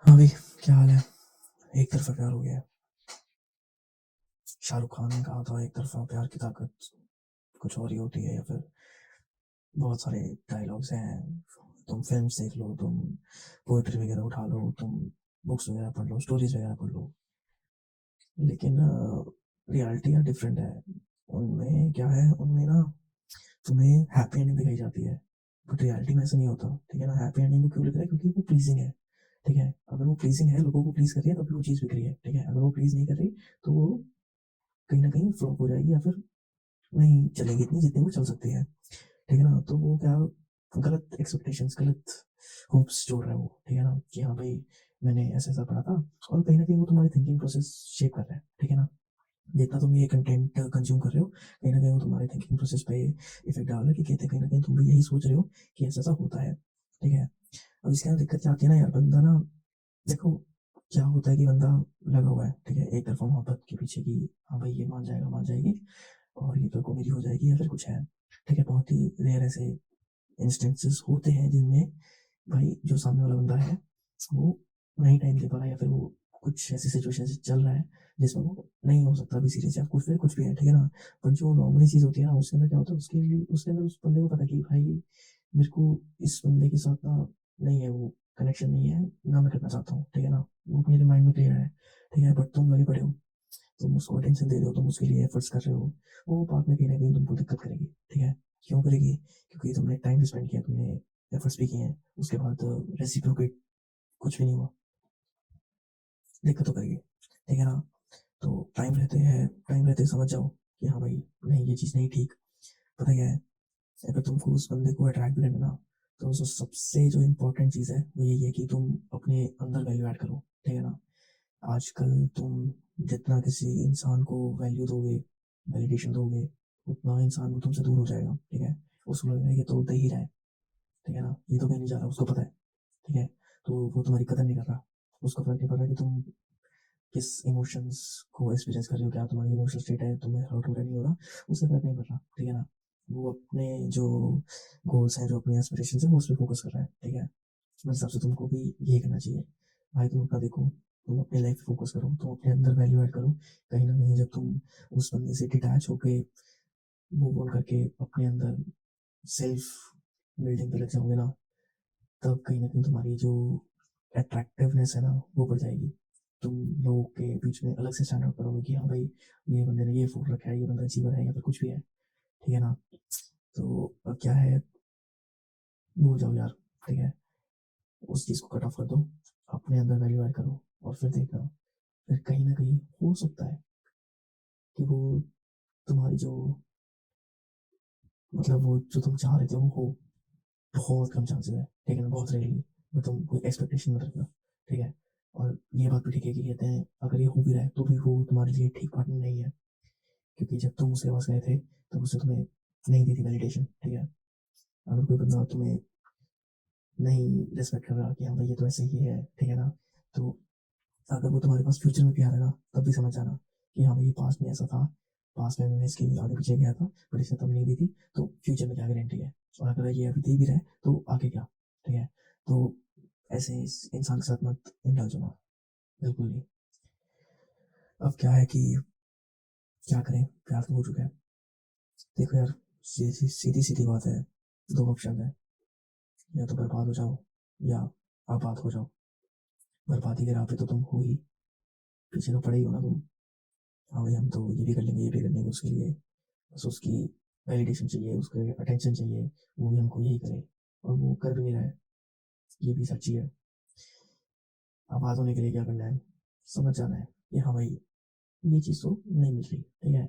हाँ भाई, क्या हाल है? एक तरफा प्यार हो गया है। शाहरुख खान ने कहा था एक तरफा प्यार की ताकत कुछ और ही होती है, या फिर बहुत सारे डायलॉग्स हैं। तुम फिल्म देख लो, तुम पोइट्री वगैरह उठा लो, तुम बुक्स वगैरह पढ़ लो, स्टोरीज वगैरह पढ़ लो, लेकिन रियलिटी या डिफरेंट है। उनमें क्या है, उनमें ना तुम्हें हैप्पी एंडिंग दिखाई जाती है, बट रियलिटी में ऐसा नहीं होता। ठीक है ना? हैप्पी एंडिंग को क्यों लिख रहा है? क्योंकि वो प्लीजिंग है। ठीक है, अगर वो प्लीजिंग है, लोगों को प्लीज कर रही है, तभी वो चीज़ बिक रही है। ठीक है, अगर वो प्लीज नहीं कर रही तो वो कहीं ना कहीं फ्लॉप हो जाएगी, या फिर नहीं चलेगी इतनी जितनी वो चल सकती है। ठीक है ना? तो वो क्या, गलत एक्सपेक्टेशंस, गलत होप्स जोड़ रहा है वो। ठीक है ना? कि हाँ भाई, मैंने ऐसा ऐसा पढ़ा था, और कहीं ना कहीं वो तुम्हारी थिंकिंग प्रोसेस शेप कर रहा है। ठीक है ना? जितना तुम ये कंटेंट कंज्यूम कर रहे हो, कहीं ना कहीं वो तुम्हारे थिंकिंग प्रोसेस पे इफेक्ट डाल रहा है, कि कहते हैं कहीं ना कहीं तुम भी यही सोच रहे हो कि ऐसा ऐसा होता है। ठीक है? अब इसके अंदर दिक्कत क्या आती है ना यार, बंदा ना, देखो, क्या होता है कि बंदा लगा हुआ है, ठीक है, एक तरफा मोहब्बत के पीछे, कि हाँ भाई ये मान जाएगा, मान जाएगी, और ये कल को मेरी हो जाएगी, या फिर कुछ है। ठीक है, बहुत ही रेयर ऐसे इंस्टेंसेस होते हैं जिनमें भाई जो सामने वाला बंदा है वो नहीं टाइम दे पा रहा है, या फिर वो कुछ ऐसी सिचुएशन से चल रहा है जिसमें वो नहीं हो सकता अभी सीरियस, या कुछ भी है। ठीक है ना? पर जो नॉर्मली चीज़ होती है ना, उसके अंदर क्या होता है, उसके लिए उसके अंदर उस बंदे को पता है कि भाई मेरे को इस बंदे के साथ ना नहीं है, वो कनेक्शन नहीं है, ना मैं करना चाहता हूँ। ठीक है ना? वो मेरे माइंड में क्लियर है। ठीक है, बट तुम लगे पड़े हो, तुम उसको अटेंशन दे रहे हो, तुम उसके लिए एफर्ट्स कर रहे हो, वो बाद में कहीं ना कहीं तुमको दिक्कत करेगी। ठीक है? क्यों करेगी? क्योंकि तुमने टाइम भी स्पेंड किया, तुमने एफर्ट्स भी किए हैं, उसके बाद रेसिप्रोकेट कुछ भी नहीं हुआ, दिक्कत तो करेगी। ठीक है ना? तो टाइम रहते समझ जाओ कि हाँ भाई, नहीं ये चीज़ नहीं ठीक। पता क्या है, अगर तुमको उस बंदे को अट्रैक्ट भी करना ना, तो जो सबसे जो इम्पोर्टेंट चीज़ है वो यही है कि तुम अपने अंदर वैल्यू ऐड करो। ठीक है ना? आजकल तुम जितना किसी इंसान को वैल्यू दोगे, वैलिडेशन दोगे, उतना इंसान वो तुमसे दूर हो जाएगा। ठीक है? उसको लगेगा ये तो दे ही रहा है। ठीक है ना? ये तो कहीं नहीं जा रहा, उसको पता है। ठीक है? तो वो तुम्हारी कदर नहीं कर रहा, उसको फर्क नहीं पड़ रहा कि तुम किस इमोशंस को एक्सपीरियंस कर रहे हो, क्या तुम्हारी इमोशनल स्टेट है, तुम्हें हर्ट हो रहा नहीं हो रहा, उससे फर्क नहीं पड़ रहा। ठीक है ना? वो अपने जो गोल्स हैं, जो अपनी एस्पिरेशन है, वो उस पर फोकस कर रहा है। ठीक है? मेरे हिसाब से तुमको भी यही करना चाहिए। भाई तुम अपना देखो, तुम अपने लाइफ फोकस करो, तुम अपने अंदर वैल्यू ऐड करो। कहीं ना कहीं जब तुम उस बंदे से डिटैच होके मूव ऑन करके अपने अंदर सेल्फ बिल्डिंग पे लग जाओगे ना, तब कहीं ना कहीं तुम्हारी जो अट्रैक्टिवनेस है ना, वो बढ़ जाएगी। तुम लोगों के बीच में अलग से स्टैंड आउट करोगे कि हाँ भाई, ये बंदे ने ये फूड रखा है, ये बंदा अचीवर है, या फिर कुछ भी है। ठीक है ना? तो अब क्या है, भूल जाओ यार। ठीक है? उस चीज़ को कट ऑफ कर दो, अपने अंदर वैल्यू ऐड करो, और फिर देखना, फिर कहीं ना कहीं हो सकता है कि वो तुम्हारी जो, मतलब वो जो तुम चाह रहे थे वो हो। बहुत कम चांसेस है, ठीक है ना, बहुत रेयरली। बट तुम कोई एक्सपेक्टेशन मत रखना। ठीक है? और ये बात भी ठीक है कि कहते हैं अगर ये हो भी रहा है तो भी वो तुम्हारे लिए ठीक पार्टनर नहीं है, क्योंकि जब तुम उसके पास गए थे तब उसने तुम्हें नहीं दी थी वैलिडेशन। ठीक है? अगर कोई बंदा तुम्हें नहीं रिस्पेक्ट कर रहा कि हाँ भाई ये तो ऐसे ही है, ठीक है ना, तो अगर वो तुम्हारे पास फ्यूचर में भी आ रहा है ना, तब भी समझ जाना कि हाँ भाई ये पास्ट में ऐसा था, पास्ट में मैं इसके आगे पीछे गया था, बट इसने तब नहीं दी थी, तो फ्यूचर में क्या गारंटी है, और अगर ये अभी दे भी रहा है तो आगे क्या। ठीक है? तो ऐसे इस इंसान के साथ मत इंडल्ज होना, बिल्कुल नहीं। अब क्या है कि क्या करें, प्यार तो हो चुका है। देखो यार, सीधी सीधी सीधी बात है, दो ऑप्शन है, या तो बर्बाद हो जाओ, या आबाद हो जाओ। बर्बादी के राह पे तो तुम हो ही, पीछे तो पड़े ही हो ना तुम। हाँ भाई हम तो ये भी कर लेंगे, ये भी कर लेंगे उसके लिए, बस उसकी वैलिडेशन चाहिए, उसके अटेंशन चाहिए, वो भी हमको यही करे, और वो कर भी नहीं रहा है। ये भी सच्ची है। आबाद होने के लिए क्या करना है, समझ जाना है कि हाँ भाई ये चीज़ तो नहीं मिल रही। ठीक है?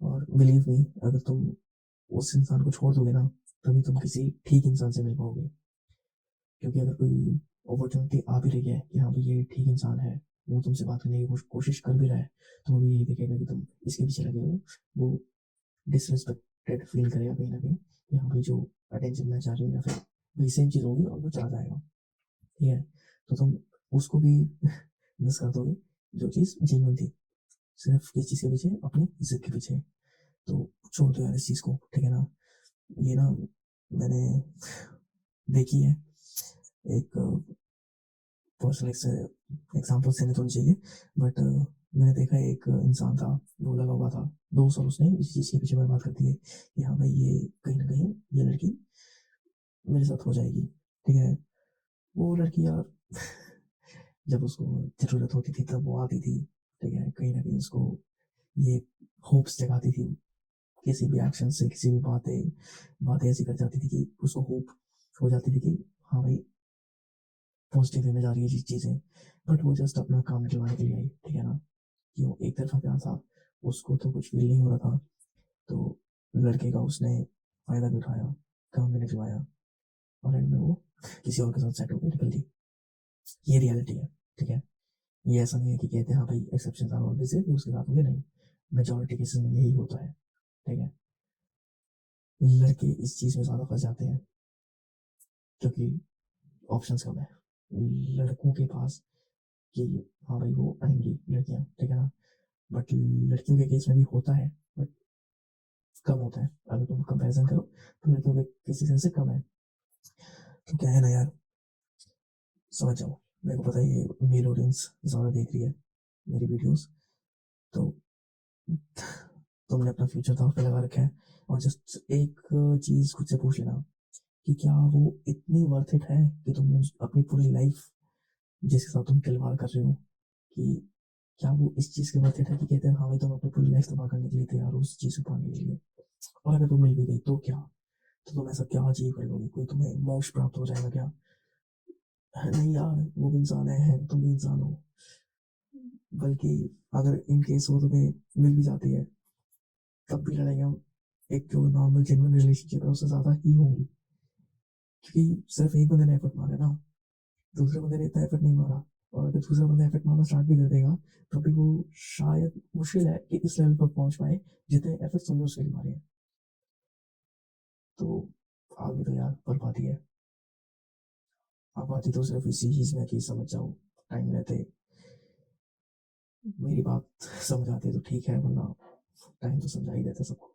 और बिलीव मी, अगर तुम उस इंसान को छोड़ दोगे ना, तभी तुम किसी ठीक इंसान से मिल पाओगे। क्योंकि अगर कोई अपॉर्चुनिटी आ भी रही है कि हाँ भाई ये ठीक इंसान है, वो तुमसे बात करने की कोशिश कर भी रहा है, तो वो भी यही देखेगा कि तुम इसके पीछे लगे हो, वो डिसरिस्पेक्टेड फील करेगा कहीं ना कहीं कि हाँ भाई जो अटेंशन मैं चाह रही हूँ, या फिर वही सेम चीज़ होगी और वो चला जाएगा। ठीक है? तो तुम उसको भी मिस कर दोगे, जो चीज़ जेन्युइन थी, सिर्फ किस चीज़ के पीछे, अपनी इज्जत के पीछे। तो छोड़ दो यार इस चीज़ को। ठीक है ना? ये ना, मैंने देखी है, एक पर्सनल एग्जाम्पल देने तो नहीं चाहिए, बट मैंने देखा एक इंसान था, वो लगा हुआ था 2 साल, उसने इस चीज़ के पीछे बर्बाद कर दिए कि हाँ भाई ये कहीं ना कहीं ये लड़की मेरे साथ हो जाएगी, ठीक है। वो लड़की यार जब उसको ज़रूरत होती थी तब वो आती थी, ठीक है, कहीं ना कहीं उसको ये होप्स जगाती थी, किसी भी एक्शन से, किसी भी बातें ऐसी कर जाती थी कि उसको होप हो जाती थी कि हाँ भाई पॉजिटिव वे में जा रही है चीज़ें। बट वो जस्ट अपना काम निकलवाने के लिए आई, ठीक है ना। क्यों, एक तरफा प्यार था, उसको तो कुछ फील नहीं हो रहा था, तो लड़के का उसने फ़ायदा भी उठाया, काम भी निकलवाया, और एंड में वो किसी और के साथ सेट होकर निकल गई। ये रियलिटी है, ठीक है। ये ऐसा नहीं है कि कहते हैं हाँ भाई एक्सेप्शन आर ऑलवेज देयर, उसके साथ होंगे, नहीं, मेजोरिटी केसेस में यही होता है, ठीक है। लड़के इस चीज़ में ज़्यादा फंस जाते हैं क्योंकि ऑप्शंस कम है लड़कों के पास कि हाँ भाई वो आएंगी लड़कियाँ, ठीक है ना। बट लड़कियों के केस में भी होता है, बट कम होता है, अगर तुम कंपैरिजन करो तो लड़कियों के केसेस ऐसे कम है। तो क्या है ना यार, समझ जाओ, मेरे को पता है ये मेल ऑडियंस ज़्यादा देख रही है मेरी वीडियोस, तो तुमने अपना फ्यूचर दांव पे लगा रखा है, और जस्ट एक चीज़ खुद से पूछ लेना कि क्या वो इतनी वर्थ इट है कि तुमने अपनी पूरी लाइफ जिसके साथ तुम खिलवाड़ कर रहे हो, कि क्या वो इस चीज़ के वर्थ इट है कि कहते हैं हाँ भाई तुम अपनी पूरी लाइफ तबाह करने के लिए तैयार हो उस चीज़ को पाने के लिए, और अगर तुम मिल भी गई तो क्या, तो तुम ऐसा क्या अचीव कर लोगे, कोई तुम्हें मोक्ष प्राप्त हो जाएगा क्या। नहीं यार, वो भी इंसान है, तुम भी इंसान हो, बल्कि अगर इन केस वो तुम्हें मिल भी जाती है तब भी लड़ाइयाँ एक जो नॉर्मल जेन्युइन रिलेशनशिप है उससे ज़्यादा ही होंगी, क्योंकि सिर्फ एक बंदे ने एफर्ट मारा ना, दूसरे बंदे ने इतना एफर्ट नहीं मारा, और अगर दूसरा बंदा एफर्ट मारना स्टार्ट भी कर देगा तो भी वो शायद मुश्किल है कि इस लेवल पर पहुंच पाए जितने एफर्ट तुमने उसके लिए मारे हैं। तो आगे तो यार बर्बादी है, आबादी तो सिर्फ इसी चीज़ में कि समझ जाओ टाइम रहते, मेरी बात समझ आती है तो ठीक है, वरना टाइम तो समझा ही देता सबको।